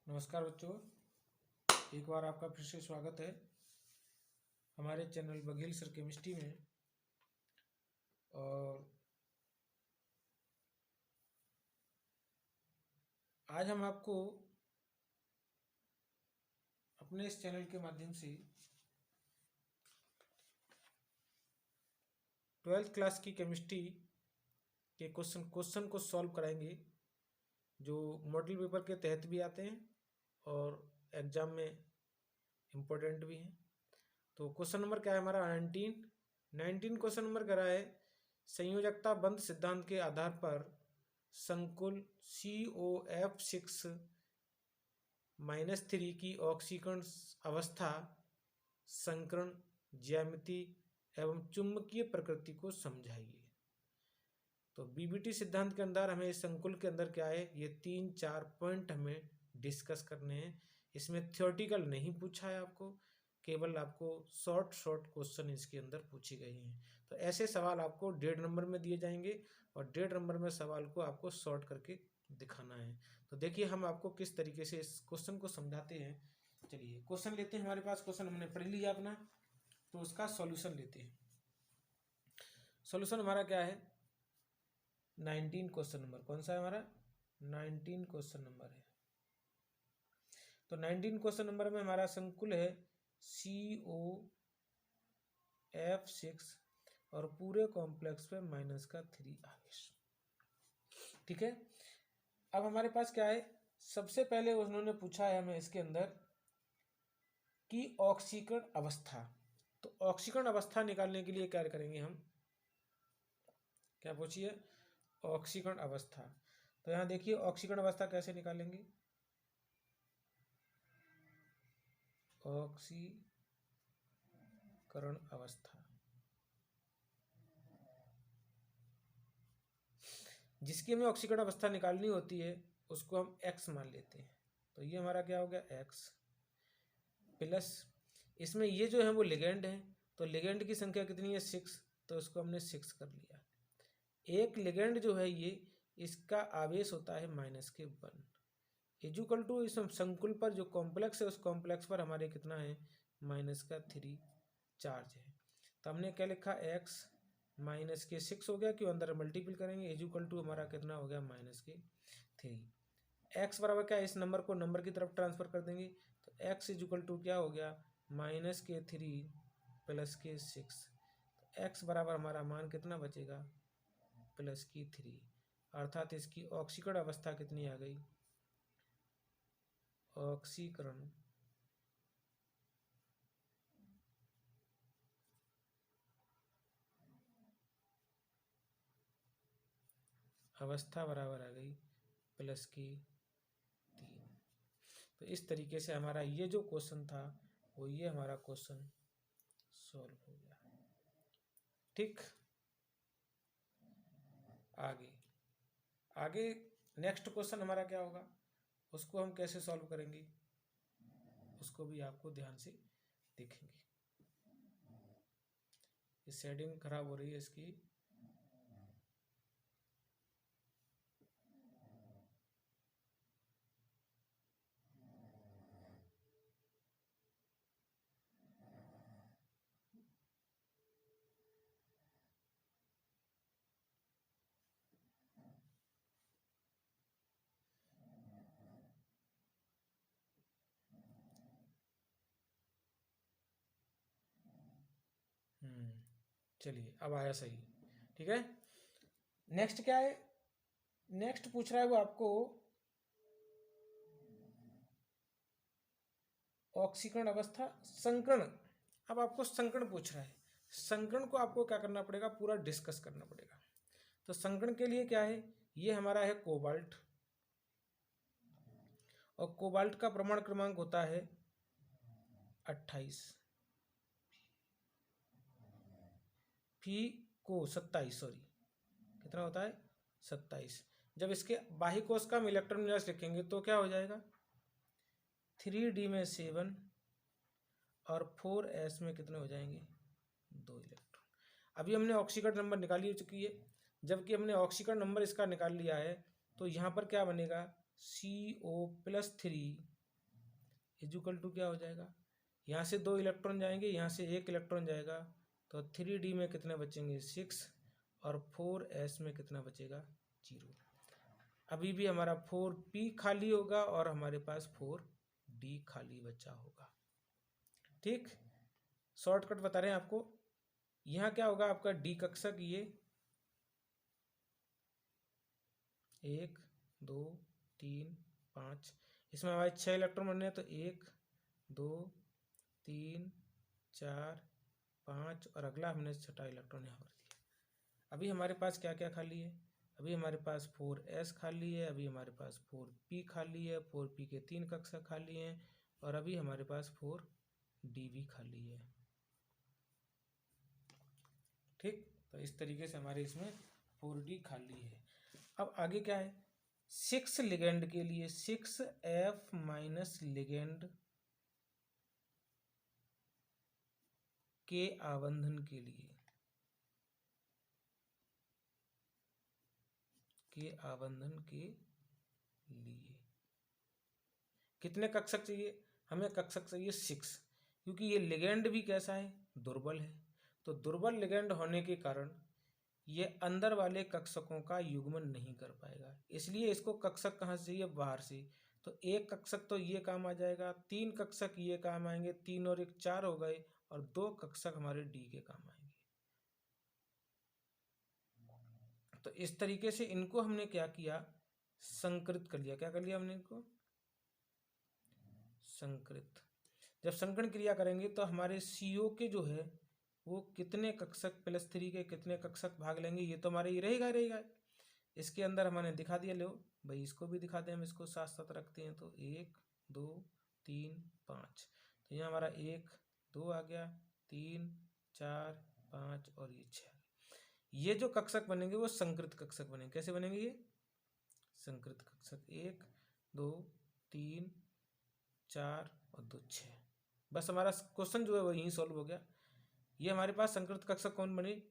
नमस्कार बच्चों, एक बार आपका फिर से स्वागत है हमारे चैनल बघेल सर केमिस्ट्री में। और आज हम आपको अपने इस चैनल के माध्यम से 12th क्लास की केमिस्ट्री के क्वेश्चन को सॉल्व कराएंगे, जो मॉडल पेपर के तहत भी आते हैं और एग्जाम में इम्पोर्टेंट भी हैं। तो क्वेश्चन नंबर क्या है हमारा? 19 क्वेश्चन नंबर कह रहा है, संयोजकता बंध सिद्धांत के आधार पर संकुल COF6-3 की ऑक्सीकरण अवस्था, संकरण, ज्यामिति एवं चुंबकीय प्रकृति को समझाइए। तो बीबीटी सिद्धांत के अंदर हमें इस संकुल के अंदर क्या है, ये 3-4 पॉइंट हमें डिस्कस करने हैं। इसमें थ्योरेटिकल नहीं पूछा है आपको, केवल आपको शॉर्ट क्वेश्चन इसके अंदर पूछे गए हैं। तो ऐसे सवाल आपको 1.5 नंबर में दिए जाएंगे और 1.5 नंबर में सवाल को आपको शॉर्ट करके दिखाना है। तो देखिए हम आपको किस तरीके से इस क्वेश्चन को समझाते हैं। चलिए क्वेश्चन लेते हैं। हमारे पास क्वेश्चन हमने पढ़ लिया अपना, तो उसका सॉल्यूशन लेते हैं। सॉल्यूशन हमारा क्या है? 19 क्वेश्चन नंबर। कौन सा है हमारा? 19 क्वेश्चन नंबर है। तो 19 क्वेश्चन नंबर में हमारा संकुल है COF6 और पूरे कॉम्प्लेक्स पे -3 आवेश। ठीक है। अब हमारे पास क्या है, सबसे पहले उन्होंने पूछा है हमें इसके अंदर कि ऑक्सीकरण अवस्था। तो ऑक्सीकरण अवस्था निकालने के लिए क्या करेंगे हम? क्या पूछिए? ऑक्सीकरण अवस्था। तो यहाँ देखिए ऑक्सीकरण अवस्था कैसे निकालेंगे। ऑक्सीकरण अवस्था जिसकी हमें ऑक्सीकरण अवस्था निकालनी होती है उसको हम x मान लेते हैं। तो ये हमारा क्या हो गया, x प्लस इसमें ये जो है वो लिगेंड है, तो लिगेंड की संख्या कितनी है? 6। तो इसको हमने 6 कर लिया। एक लिगेंड जो है ये, इसका आवेश होता है -1 इजुकल टू इस संकुल पर जो कॉम्प्लेक्स है उस कॉम्प्लेक्स पर हमारे कितना है, -3 चार्ज है। तो हमने क्या लिखा, x -6 हो गया, क्यों अंदर मल्टीपल करेंगे, इजुकल टू हमारा कितना हो गया, -3। x बराबर क्या है, इस नंबर को नंबर की तरफ ट्रांसफर कर देंगे। तो x इजुकल टू क्या हो गया, -3 + 6। तो x बराबर हमारा मान कितना बचेगा, +3। अर्थात इसकी ऑक्सीकरण अवस्था कितनी आ गई, ऑक्सीकरण अवस्था बराबर आ गई +3। तो इस तरीके से हमारा ये जो क्वेश्चन था वो ये हमारा क्वेश्चन सॉल्व हो गया। ठीक, आगे नेक्स्ट क्वेश्चन हमारा क्या होगा, उसको हम कैसे सॉल्व करेंगे उसको भी आपको ध्यान से देखेंगे। ये शेडिंग खराब हो रही है इसकी। चलिए अब आया सही। ठीक है, नेक्स्ट क्या है, नेक्स्ट पूछ रहा है वो आपको ऑक्सीकरण अवस्था संकरण। अब आपको संकरण पूछ रहा है, संकरण को आपको क्या करना पड़ेगा, पूरा डिस्कस करना पड़ेगा। तो संकरण के लिए क्या है, ये हमारा है कोबाल्ट, और कोबाल्ट का परमाणु क्रमांक होता है 28, फी को 27, सॉरी कितना होता है, 27। जब इसके बाह्य कोश का हम इलेक्ट्रॉन विन्यास लिखेंगे तो क्या हो जाएगा, 3d में 7 और 4s में कितने हो जाएंगे, 2 इलेक्ट्रॉन। अभी हमने ऑक्सीकरण नंबर निकाली हो चुकी है, जबकि हमने ऑक्सीकरण नंबर इसका निकाल लिया है। तो यहाँ पर क्या बनेगा, CO +3 इक्वल टू क्या हो जाएगा, यहाँ से 2 इलेक्ट्रॉन जाएंगे, यहाँ से 1 इलेक्ट्रॉन जाएगा, तो 3D में कितने बचेंगे 6, और 4s में कितना बचेगा 0। अभी भी हमारा 4p खाली होगा और हमारे पास 4d खाली बचा होगा। ठीक, शॉर्टकट बता रहे हैं आपको। यहाँ क्या होगा आपका डी कक्षक, ये 1 2 3 5, इसमें हमारे 6 इलेक्ट्रॉन बनने हैं, तो 1 2 3 4 5, और अगला हमने 6ठा इलेक्ट्रॉन यहाँ पर दिया। अभी हमारे पास क्या क्या खाली है, अभी हमारे पास 4s खाली है, अभी हमारे पास 4p खाली है, 4p के 3 कक्षक खाली हैं, और अभी हमारे पास 4d भी खाली है। ठीक, तो इस तरीके से हमारे इसमें 4d खाली है। अब आगे क्या है, 6 लिगेंड के लिए 6f माइनस लिगेंड के आबंधन के लिए कितने कक्षक चाहिए, हमें कक्षक चाहिए 6, क्योंकि ये लिगेंड भी कैसा है, दुर्बल है। तो दुर्बल लिगेंड होने के कारण ये अंदर वाले कक्षकों का युग्मन नहीं कर पाएगा, इसलिए इसको कक्षक कहाँ से चाहिए, बाहर से। तो एक कक्षक तो ये काम आ जाएगा, 3 कक्षक ये काम आएंगे, 3 और 1 4 हो गए, और 2 कक्षक हमारे डी के काम आएंगे। तो इस तरीके से इनको हमने क्या किया, संकृत कर लिया। क्या कर लिया हमने इनको, संकृत। जब संकरण क्रिया करेंगे तो हमारे CO के जो है वो कितने कक्षक +3 के कितने कक्षक भाग लेंगे, ये तो हमारे ये रहेगा। इसके अंदर हमने दिखा दिया, लो भाई इसको भी दिखा दें, हम इसको साथ साथ रखते हैं, तो 1 2 3 5, तो यहाँ हमारा 1 2 आ गया, 3 4 5 और ये 6। ये जो कक्षक बनेंगे वो संकृत कक्षक बनेंगे। कैसे बनेंगे ये, संकृत कक्षक, 1 2 3 4 और 2 6। बस हमारा क्वेश्चन जो है वो यहीं सॉल्व हो गया। ये हमारे पास संकृत कक्षक कौन बने,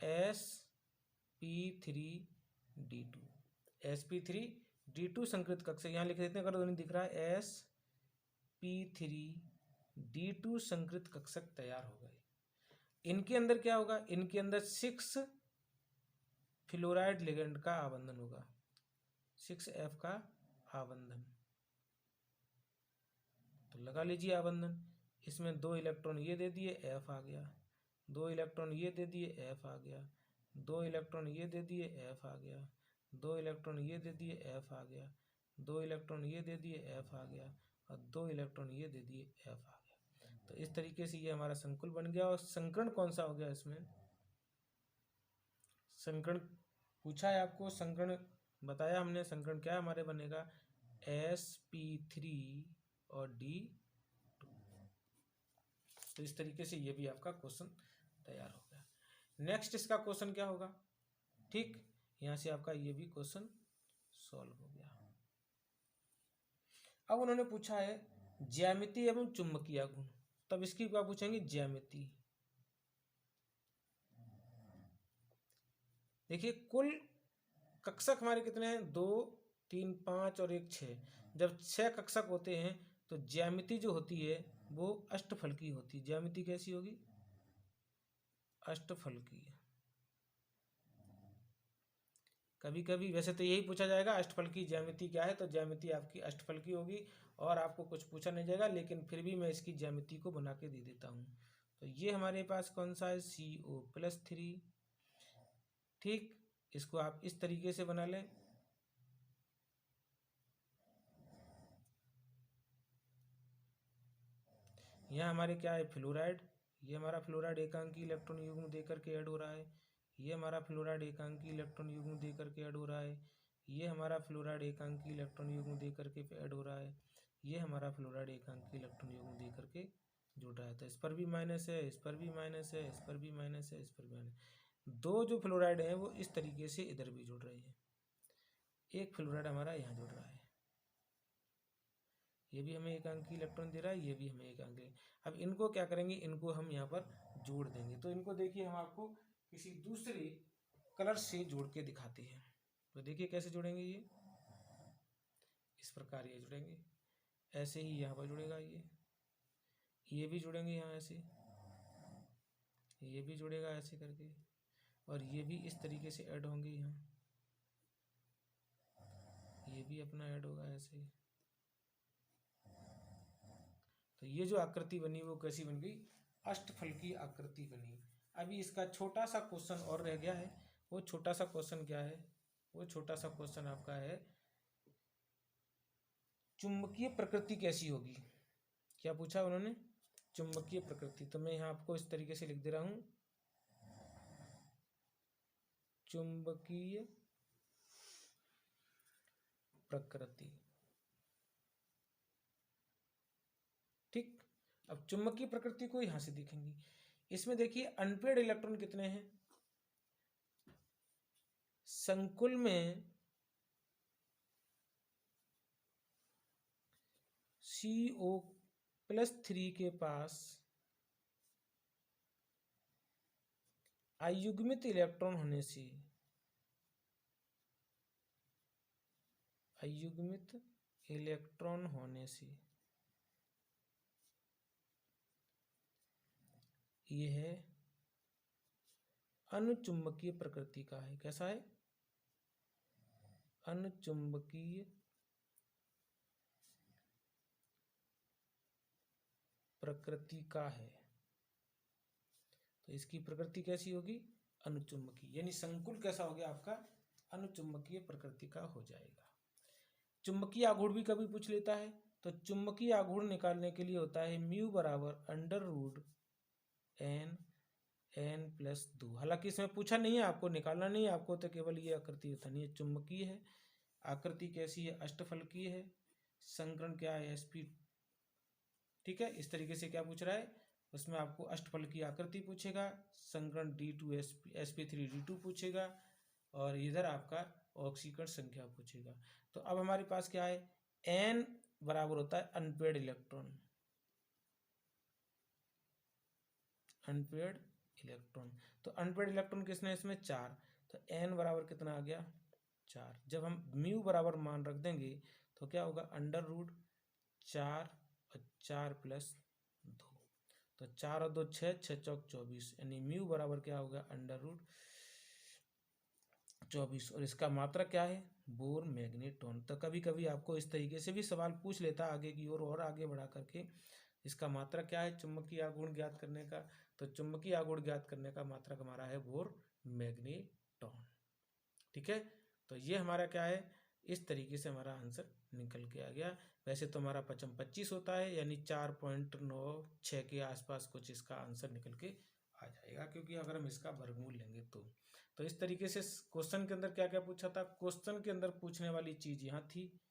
sp3d2, sp3d2 संकृत कक्षक। यहाँ लिख देते हैं, अगर नहीं दिख रहा है, sp3d2 संकृत कक्षक तैयार हो गए। इनके अंदर क्या होगा, इनके अंदर 6 फ्लोराइड लिगेंड का आबंधन होगा, 6f का आबंधन। तो लगा लीजिए आबंधन, इसमें 2 इलेक्ट्रॉन ये दे दिए, f आ गया, 2 इलेक्ट्रॉन ये दे दिए, f आ गया, 2 इलेक्ट्रॉन ये दे दिए, f आ गया, 2 इलेक्ट्रॉन ये दे दिए, f आ गया, 2 इलेक्ट्रॉन ये दे दिए, f आ गया, और 2 इलेक्ट्रॉन ये दे दिए, f आ गया। तो इस तरीके से ये हमारा संकुल बन गया। और संकरण कौन सा हो गया, इसमें संकरण पूछा है आपको, संकरण बताया हमने, संकरण क्या हमारे बनेगा, sp3 और D2। तो इस तरीके से ये भी आपका क्वेश्चन तैयार हो गया। नेक्स्ट इसका क्वेश्चन क्या होगा, ठीक, यहाँ से आपका ये भी क्वेश्चन सॉल्व हो गया। अब उन्होंने पूछा है ज्यामिति एवं चुंबकीय गुण, तब इसकी क्या पूछेंगे, ज्यामिति। देखिए कुल कक्षक हमारे कितने हैं, 2 3 5 और 1 6। जब 6 कक्षक होते हैं तो ज्यामिति जो होती है वो अष्टफलकी होती है। ज्यामिति कैसी होगी, अष्टफलकी। कभी कभी वैसे तो यही पूछा जाएगा अष्टफलकी ज्यामिति क्या है, तो ज्यामिति आपकी अष्टफलकी होगी, और आपको कुछ पूछा नहीं जाएगा, लेकिन फिर भी मैं इसकी ज्यामिति को बना के दे देता हूँ। तो ये हमारे पास कौन सा है, CO+3। ठीक, इसको आप इस तरीके से बना लें, यहाँ हमारे क्या है, फ्लोराइड। ये हमारा फ्लोराइड एकांकी इलेक्ट्रॉन युग्म देकर के ऐड हो रहा है। ये हमारा फ्लोराइड एकांकी इलेक्ट्रॉन युग्म देकर के ऐड हो रहा है। ये हमारा फ्लोराइड एकांकी इलेक्ट्रॉन युग्म देकर के ऐड हो रहा है। ये हमारा फ्लोराइड एकांकी इलेक्ट्रॉन युग्म देकर के जुड़ रहा है। तो इस पर भी माइनस है, इस पर भी माइनस है, इस पर भी माइनस है, इस पर भी माइनस। 2 जो फ्लोराइड हैं वो इस तरीके से इधर भी जुड़ रहे हैं। एक फ्लोराइड हमारा यहाँ जुड़ रहा है, ये भी हमें एकांकी इलेक्ट्रॉन दे रहा है, ये भी हमें एकांकी। अब इनको क्या करेंगे, इनको हम यहाँ पर जोड़ देंगे। तो इनको देखिए हम आपको किसी दूसरे कलर से जोड़ के दिखाते हैं। तो देखिए कैसे जोड़ेंगे, ये इस प्रकार ये जुड़ेंगे, ऐसे ही यहाँ पर जुड़ेगा, ये भी जुड़ेंगे यहाँ ऐसे, ये भी जुड़ेगा ऐसे करके, और ये भी इस तरीके से ऐड होंगे यहाँ, ये भी अपना ऐड होगा ऐसे। तो ये जो आकृति बनी वो कैसी बन गई, अष्टफल की आकृति बनी। अभी इसका छोटा सा क्वेश्चन और रह गया है। वो छोटा सा क्वेश्चन क्या है, वो छोटा सा क्वेश्चन आपका है चुंबकीय प्रकृति कैसी होगी। क्या पूछा उन्होंने, चुंबकीय प्रकृति। तो मैं यहाँ आपको इस तरीके से लिख दे रहा हूँ, चुंबकीय प्रकृति। ठीक, अब चुंबकीय प्रकृति को यहां से देखेंगे। इसमें देखिए अनपेड इलेक्ट्रॉन कितने हैं, संकुल में CO+3 के पास अयुग्मित इलेक्ट्रॉन होने से, अयुग्मित इलेक्ट्रॉन होने से ये है अनुचुंबकीय प्रकृति का है। कैसा है, अनुचुंबकीय प्रकृति का है। तो इसकी प्रकृति कैसी होगी, अनुचुंबकीय, यानी संकुल कैसा हो गया आपका, अनुचुंबकीय प्रकृति का हो जाएगा। चुंबकीय आघूर्ण भी कभी पूछ लेता है, तो चुंबकीय आघूर्ण निकालने के लिए होता है म्यू बराबर √n+2। हालांकि इसमें पूछा नहीं है, आपको निकालना नहीं है, आपको तो केवल ये आकृति बतानी है। चुंबकीय है, आकृति कैसी है, अष्टफलकीय है, संकरण क्या है, sp। ठीक है, इस तरीके से क्या पूछ रहा है, उसमें आपको अष्टफल की आकृति पूछेगा, संकरण D2sp3D2 पूछेगा, और इधर आपका ऑक्सीकरण संख्या पूछेगा। तो अब हमारे पास क्या है, n बराबर होता है अनपेड इलेक्ट्रॉन, अनपेड इलेक्ट्रॉन। तो अनपेड इलेक्ट्रॉन किसने, इसमें 4। तो n बराबर कितना आ गया, 4। जब हम म्यू बराबर मान रख देंगे तो क्या होगा, √4 और 4+2। तो 4 और 2 6, 6 चौक 24, यानी म्यू बराबर क्या होगा, √24। और इसका मात्रक क्या है, बोर मैग्नेटॉन। तो कभी कभी आपको इस तरीके से भी सवाल पूछ लेता आगे की ओर और आगे बढ़ा करके, इसका मात्रक क्या है चुंबकीय आघूर्ण ज्ञात करने का। तो चुंबकीय आघूर्ण ज्ञात करने का मात्रक हमारा है बोर मैग्नेटॉन। ठीक है, तो ये हमारा क्या है, इस तरीके से हमारा आंसर निकल के आ गया। वैसे तो हमारा 25 होता है, यानी 4.96 के आसपास कुछ इसका आंसर निकल के आ जाएगा, क्योंकि अगर हम इसका वर्गमूल लेंगे तो इस तरीके से क्वेश्चन के अंदर क्या क्या पूछा था, क्वेश्चन के अंदर पूछने वाली चीज यहाँ थी,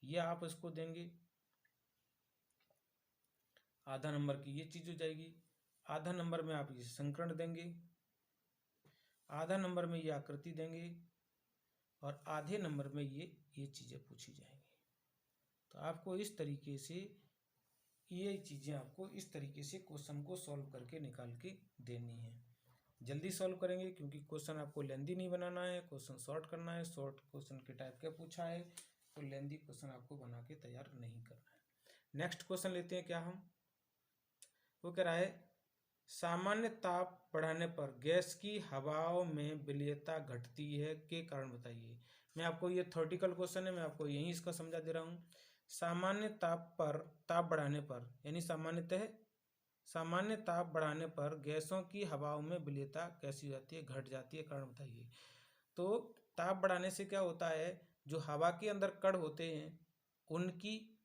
ये आप इसको देंगे, आधा नंबर की ये चीज हो जाएगी, आधा नंबर में आप ये संकरण देंगे, आधा नंबर में ये आकृति देंगे, और आधे नंबर में ये चीजें पूछी जाएंगी। तो आपको इस तरीके से ये चीजें आपको इस तरीके से क्वेश्चन को सॉल्व करके निकाल के देनी है। जल्दी सॉल्व करेंगे, क्योंकि क्वेश्चन आपको लेंदी नहीं बनाना है, क्वेश्चन शॉर्ट करना है। शॉर्ट क्वेश्चन के टाइप का पूछा है, तो लेंदी क्वेश्चन आपको बना के तैयार नहीं करना है। नेक्स्ट क्वेश्चन लेते हैं क्या हम, वो कह रहा है सामान्य ताप बढ़ाने पर गैस की हवाओं में विलेयता घटती है के कारण बताइए। मैं आपको ये थ्योरेटिकल क्वेश्चन है, मैं आपको यहीं इसका समझा दे रहा हूँ। सामान्य ताप बढ़ाने पर, यानी सामान्य ताप बढ़ाने पर गैसों की हवाओं में विलेयता कैसी हो जाती है, घट जाती है, कारण बताइए। तो ताप बढ़ाने से क्या होता है, जो हवा के अंदर कण होते हैं उनकी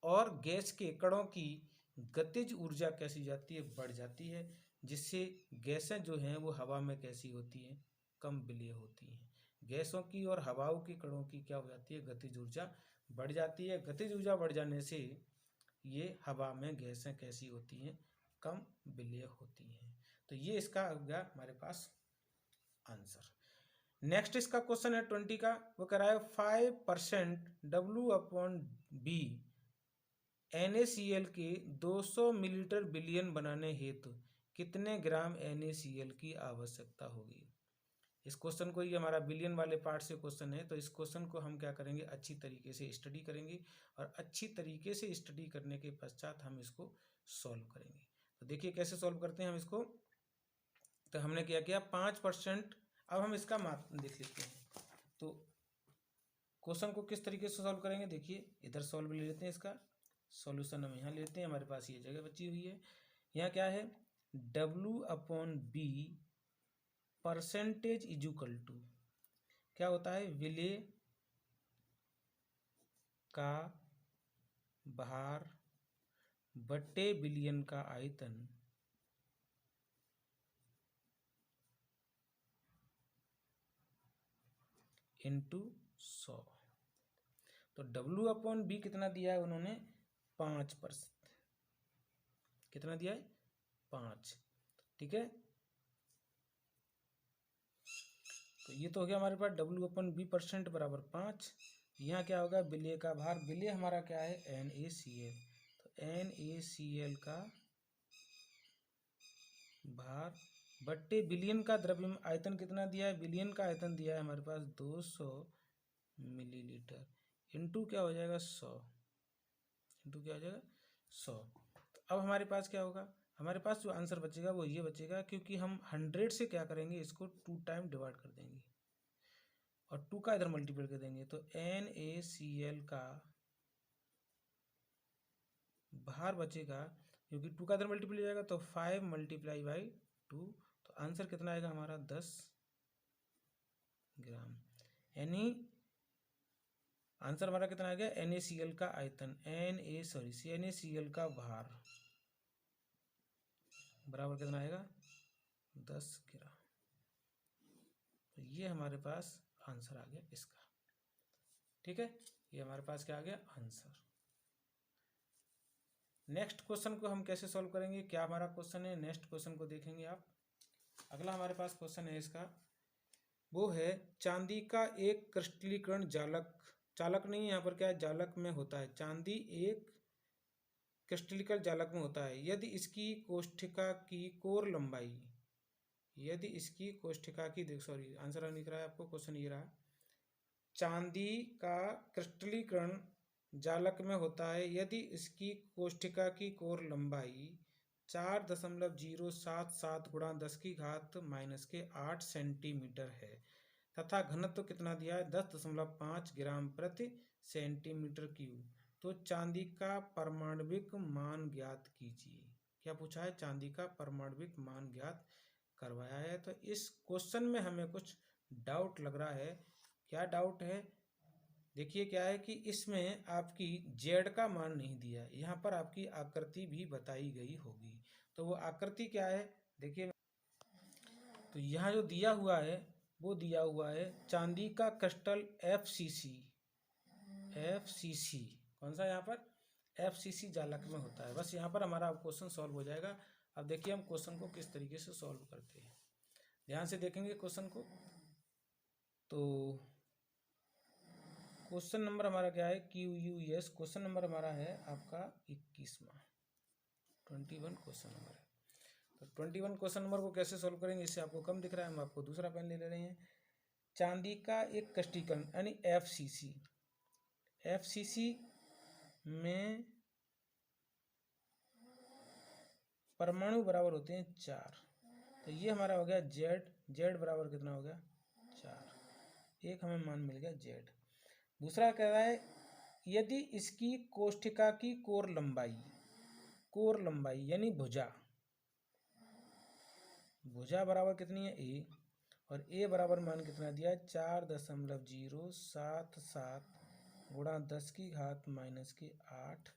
और गैस के कणों की गतिज ऊर्जा कैसी जाती है, बढ़ जाती है, जिससे गैसें जो हैं वो हवा में कैसी होती हैं, कम विलेय होती हैं। गैसों की और हवाओं की कणों की क्या हो जाती है, गतिज ऊर्जा बढ़ जाती है। गतिज ऊर्जा बढ़ जाने से ये हवा में गैसें कैसी होती हैं, कम विलेय होती हैं। तो ये इसका हो गया हमारे पास आंसर। नेक्स्ट इसका क्वेश्चन है 20 का, वो कह रहा है 5% W/B NaCl के 200 मिलीलीटर बिलियन बनाने हेतु कितने ग्राम NaCl की आवश्यकता होगी। इस क्वेश्चन को, ये हमारा बिलियन वाले पार्ट से क्वेश्चन है, तो इस क्वेश्चन को हम क्या करेंगे, अच्छी तरीके से स्टडी करेंगे और अच्छी तरीके से स्टडी करने के पश्चात हम इसको सॉल्व करेंगे। तो देखिए कैसे सॉल्व करते हैं हम इसको। तो हमने क्या किया 5%। अब हम इसका मान देख लेते हैं। तो क्वेश्चन को किस तरीके से सॉल्व करेंगे, देखिए इधर सॉल्व ले लेते हैं, इसका सॉल्यूशन हम यहाँ लेते हैं। हमारे पास ये जगह बची हुई है, यहाँ क्या है W/B percentage is equal to क्या होता है, विलेय का भार बट्टे बिलियन का आयतन इंटू 100। तो W/B कितना दिया है उन्होंने, 5%। कितना दिया है, 5। ठीक है, तो ये तो हो गया हमारे पास W/B परसेंट बराबर 5। यहाँ क्या होगा, विलेय का भार, विलेय हमारा क्या है NaCl। तो NaCl का भार बट्टे बिलियन का द्रव्यमान आयतन कितना दिया है, बिलियन का आयतन दिया है हमारे पास 200 मिलीलीटर, इंटू क्या हो जाएगा 100, इंटू क्या हो जाएगा 100। तो अब हमारे पास क्या होगा, हमारे पास जो आंसर बचेगा वो ये बचेगा, क्योंकि हम 100 से क्या करेंगे, इसको 2 टाइम डिवाइड कर देंगे और 2 का इधर मल्टीप्लाई कर देंगे। तो NaCl का भार बचेगा, क्योंकि 2 का इधर मल्टीप्लाई हो जाएगा, तो 5 मल्टीप्लाई बाई 2। तो आंसर कितना आएगा हमारा 10 ग्राम। यानी आंसर हमारा कितना आ गया, NaCl का आयतन, NaCl का भार बराबर कितना आएगा 10 ग्राम। तो ये हमारे पास आंसर आ गया इसका। ठीक है, ये हमारे पास क्या आ गया आंसर। नेक्स्ट क्वेश्चन को हम कैसे सॉल्व करेंगे, क्या हमारा क्वेश्चन है, नेक्स्ट क्वेश्चन को देखेंगे आप। अगला हमारे पास क्वेश्चन है इसका, वो है चांदी का एक क्रिस्टलीकरण चालक नहीं, यहाँ पर क्या है जालक में होता है। चांदी एक क्रिस्टलीकरण जालक में होता है यदि इसकी कोष्ठिका की कोर लंबाई, यदि इसकी कोष्ठिका की सॉरी आंसर लिख रहा है आपको, क्वेश्चन ये रहा, चांदी का क्रिस्टलीकरण जालक में होता है यदि इसकी कोष्ठिका की कोर लंबाई 4.077 गुणा 10⁻⁻8 सेंटीमीटर है तथा घनत्व कितना दिया है 10.5 ग्राम प्रति सेंटीमीटर क्यूब। तो चांदी का परमाणविक मान ज्ञात कीजिए। क्या पूछा है, चांदी का परमाणविक मान ज्ञात करवाया है। तो इस क्वेश्चन में हमें कुछ डाउट लग रहा है। क्या डाउट है, देखिए क्या है कि इसमें आपकी जेड का मान नहीं दिया, यहाँ पर आपकी आकृति भी बताई गई होगी। तो वो आकृति क्या है, देखिए तो यहाँ जो दिया हुआ है वो दिया हुआ है चांदी का क्रिस्टल FCC कौन सा, यहाँ पर FCC जालक में होता है। बस यहाँ पर हमारा क्वेश्चन सॉल्व हो जाएगा। अब देखिए हम क्वेश्चन को किस तरीके से सॉल्व करते हैं, ध्यान से देखेंगे क्वेश्चन को। तो क्वेश्चन नंबर हमारा क्या है, QUS क्वेश्चन नंबर हमारा है आपका 21वां, 21 क्वेश्चन नंबर है। तो 21 क्वेश्चन नंबर को कैसे सॉल्व करेंगे, इससे आपको कम दिख रहा है, हम आपको दूसरा पेन ले रहे हैं। चांदी का एक क्रिस्टलीकरण यानी FCC में परमाणु बराबर होते हैं 4। तो ये हमारा हो गया जेड बराबर कितना हो गया 4, एक हमें मान मिल गया जेड। दूसरा कह रहा है यदि इसकी कोष्ठिका की कोर लंबाई यानी भुजा बराबर कितनी है A, और A बराबर मान कितना दिया 4.077 गुणा 10⁻⁻8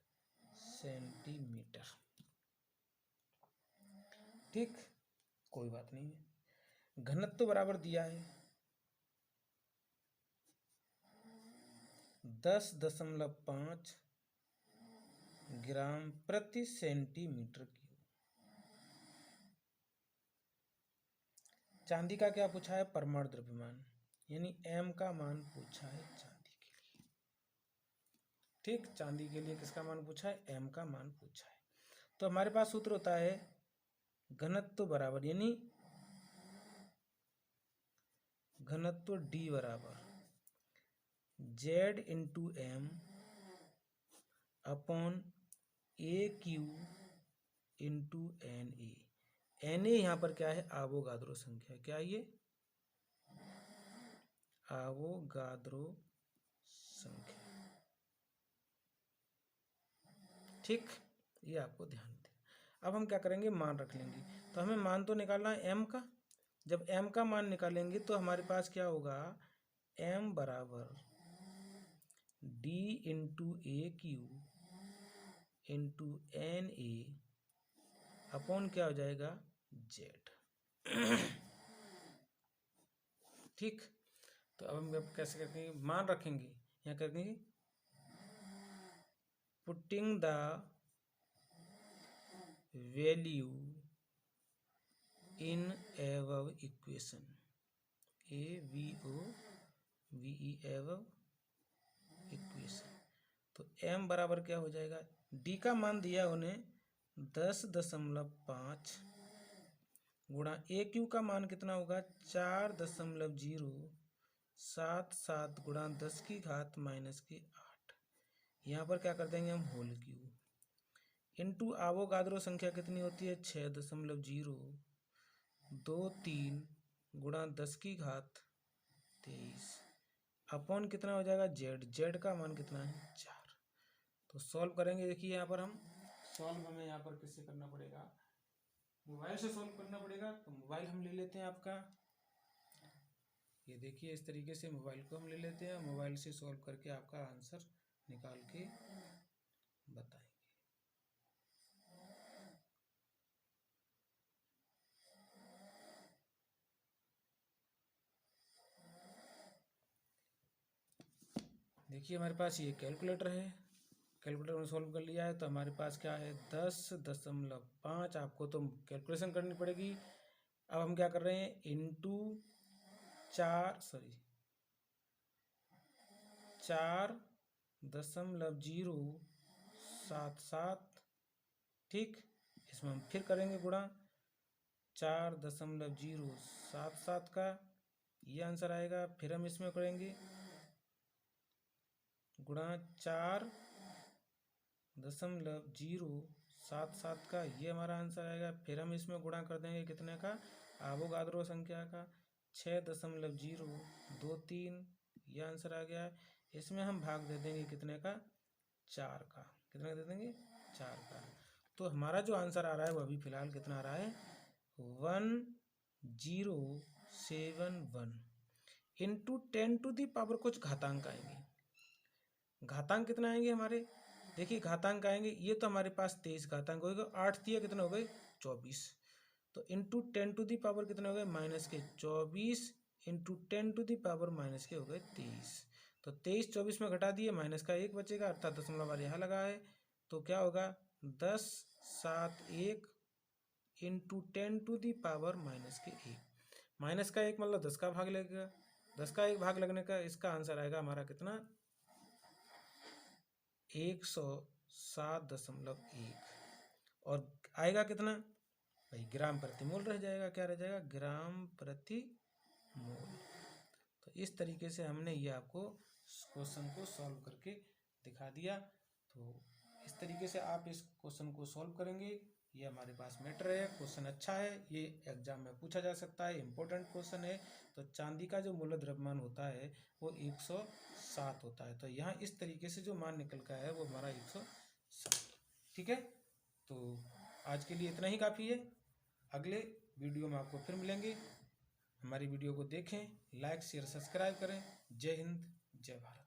सेंटीमीटर। ठीक, कोई बात नहीं है। घनत्व बराबर दिया है 10.5 ग्राम प्रति सेंटीमीटर क्यूब। चांदी का क्या पूछा है, परमाणु द्रव्यमान यानी M का मान पूछा है चांदी के लिए। ठीक, चांदी के लिए किसका मान पूछा है, M का मान पूछा है। तो हमारे पास सूत्र होता है घनत्व बराबर यानी घनत्व D बराबर Z into M upon AQ into NA। NA यहाँ पर क्या है? आवोगाद्रो संख्या। क्या ये? आवोगाद्रो संख्या। ठीक, ये आपको ध्यान दें। अब हम क्या करेंगे? मान रख लेंगे। तो हमें मान तो निकालना है m का। जब m का मान निकालेंगे तो हमारे पास क्या होगा? m बराबर D into AQ into NA upon क्या हो जाएगा? Z। ठीक, तो अब हम कैसे करेंगे? मान रखेंगे, यहाँ करेंगे putting the value in above equation, AVOVE above equation. तो m बराबर क्या हो जाएगा? D का मान दिया उन्हें 10.5 गुणा AQ का मान कितना होगा? 4.077 गुणा 10 की घात माइनस की 8। यहाँ पर क्या कर देंगे हम? होल क्यूब इंटू आवोगाद्रो संख्या कितनी होती है? 6.023 गुणा 10 की घात 23 अपॉन कितना हो जाएगा? Z का मान कितना है? 4। तो सॉल्व करेंगे। देखिए यहाँ पर हम सॉल्व हमें यहाँ पर किससे करना पड़ेगा? मोबाइल से सॉल्व करना पड़ेगा। तो मोबाइल हम ले लेते हैं आपका, ये देखिए इस तरीके से मोबाइल को हम ले लेते हैं। मोबाइल से सॉल्व करके आपका आंसर निकाल के बताएंगे। देखिए हमारे पास ये कैलकुलेटर है, कैलकुलेटर में सॉल्व कर लिया है। तो हमारे पास क्या है? 10.5। आपको तो कैलकुलेशन करनी पड़ेगी। अब हम क्या कर रहे हैं? इंटू 4.077। ठीक, इसमें हम फिर करेंगे गुणा 4.077 का, ये आंसर आएगा। फिर हम इसमें करेंगे गुणा 4.077 का, ये हमारा आंसर आएगा। फिर हम इसमें गुणा कर देंगे कितने का? आवोगाद्रो संख्या का 6.023, ये आंसर आ गया। इसमें हम भाग दे देंगे कितने का? 4 का। कितना दे देंगे? 4 का। तो हमारा जो आंसर आ रहा है वो अभी फिलहाल कितना आ रहा है? 1071 इंटू 10⁻, कुछ घातांक आएंगे। घातांक कितना आएंगे हमारे? देखिए घातांक आएंगे, ये तो हमारे पास 23 घातांक होगा। 8 दिया कितना हो गए? 24। तो इंटू 10⁻ कितने हो गए? -24 इंटू 10⁻- के हो गए 23। तो 23 24 में घटा दिए, माइनस का 1 बचेगा, अर्थात दशमलव वाला यहाँ लगा है। तो क्या होगा? 1071 इंटू 10⁻⁻1। माइनस का 1 मतलब 10 का भाग लगेगा। 10 का 1 भाग लगने का इसका आंसर आएगा हमारा कितना? 107.1। और आएगा कितना भाई? ग्राम प्रति मोल रह जाएगा। क्या रह जाएगा? ग्राम प्रति मोल। तो इस तरीके से हमने ये आपको क्वेश्चन को सॉल्व करके दिखा दिया। तो इस तरीके से आप इस क्वेश्चन को सॉल्व करेंगे। ये हमारे पास मैटर है, क्वेश्चन अच्छा है, ये एग्जाम में पूछा जा सकता है, इंपॉर्टेंट क्वेश्चन है। तो चांदी का जो मूल्य द्रव्यमान होता है वो 107 होता है। तो यहाँ इस तरीके से जो मान निकल का है वो हमारा 107। ठीक है, तो आज के लिए इतना ही काफ़ी है। अगले वीडियो में आपको फिर मिलेंगे। हमारी वीडियो को देखें, लाइक शेयर सब्सक्राइब करें। जय हिंद, जय भारत।